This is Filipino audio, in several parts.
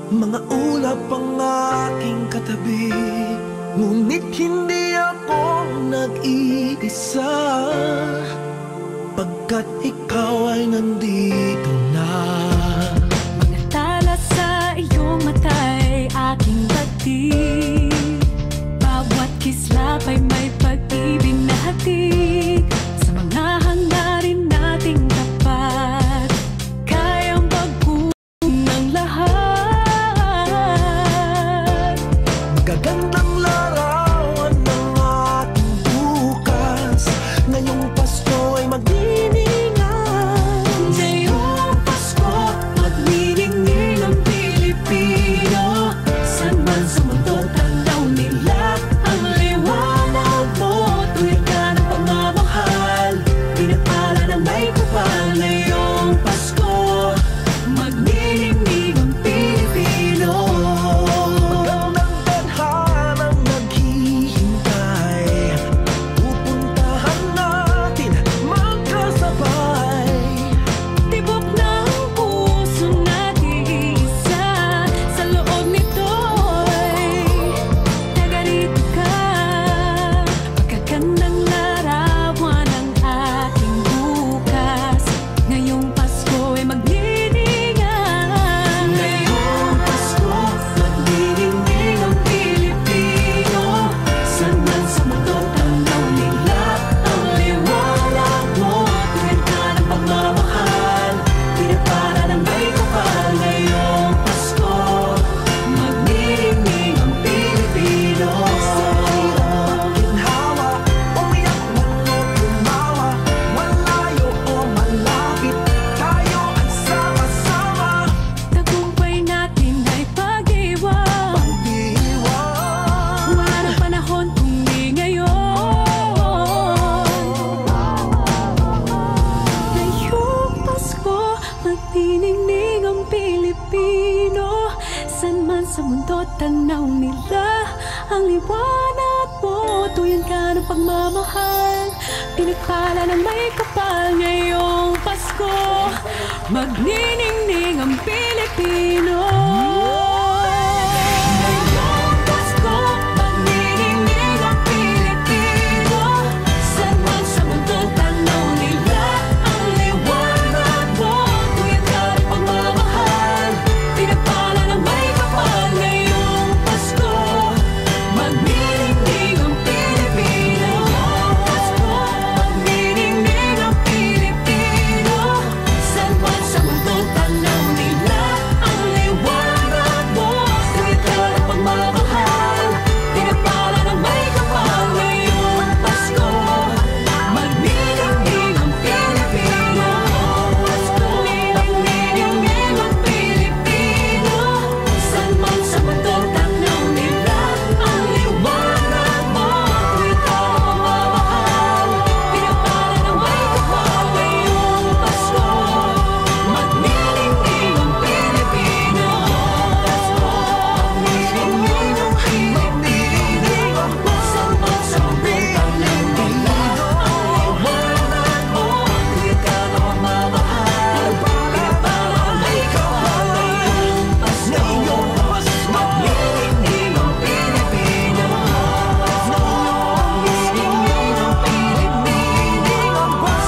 Mga ulap ang aking katabi, ngunit hindi ako nag-iisa, pagkat ikaw ay nandito na. Mga tala sa iyong mata'y aking batid, bawat kislap ay may pag-ibig na hatid. Sa mga hangarin nating tapat, kayang baguhin ng lahat. Gagandang larawan ng ating bukas, ngayong Pasko ay magdiningan. Ngayong Pasko, magniningning ang Pilipino. San man sa mundo, tanaw nila ang liwanag mo. Tuwid ka ng pagmamahal, pinagpala ng may kapal. Ngayong Pasko, magniningning ang Pilipino. Magandang tadhanang naghihintay, pupuntahan natin magkasabay. Tibok ng puso natin isa, sa loob nito'y nagarito ka. Magagandang larawan ang ating bukas, ngayong Pasko ay magniningan. Ngayong Pasko, magniningning ang Pilipino. San man sa mundo, tanaw nila ang liwanag mo. Tuwid ka ng pagmamahal, pinagpala ng may kapal. Ngayong Pasko, magniningning ang Pilipino. Sa hirap ginhawa, umiyak man o tumawa, malayo o malapit, tayo ay sama-sama. Tagumpay natin ay pag-iwan, Pag-iwan, wala nang panahon kundi ngayon. Ngayong Pasko, magniningning ang Pilipino. San man sa mundo, tanaw nila ang liwanag mo. Tuyan ka ng pagmamahal, pinagpala ng may kapal. Ngayong Pasko, magniningning ang Pilipino. Ngayong Pasko, magniningning ang Pilipino. San man sa mundo, tanaw nila ang liwanag mo. Tuyan ka ng pagmamahal, pinagpala ng may kapal. Ngayong Pasko, magniningning ang Pilipino. Pasko, magniningning ang Pilipino. San man sa mundo, tanaw nila ang liwanag mo. Tuwid ka ng pagmamahal, pinagpala ng may kapal. Ngayong Pasko, magniningning ang Pilipino. Pasko, magniningning ang Pilipino. San man sa mundo, tanaw nila ang liwanag mo. Tuwid ka ng pagmamahal, pinagpala ng may kapal. Ngayong Pasko, magniningning ang Pilipino. Pasko, magniningning ang Pilipino. San man sa mundo, tanaw nila ang liwanag mo. Tuwid ka ng pagmamahal, pinagpala ng may kapal. Ngayong Pasko, magniningning ang Pilipino. Magniningning ang Pilipino.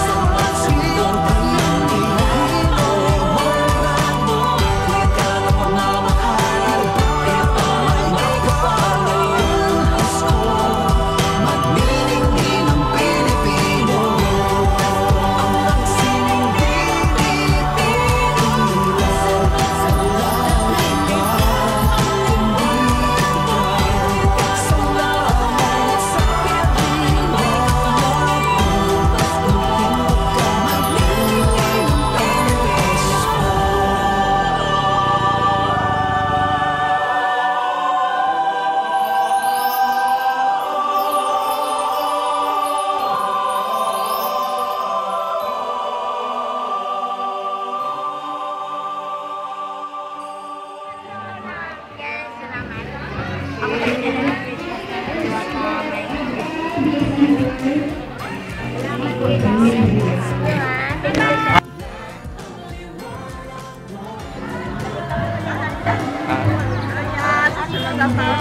San man sa mundo, tanaw nila ang liwanag mo. Tuwid ka ng pagmamahal, pinagpala ng may kapal. Ngayong Pasko, magniningning ang Pilipino. Ang sining Pilipino. San man sa mundo, tanaw nila ang liwanag. Sa lahat sa Pilipino. Ngayong Pasko, magniningning ang Ah, lahat.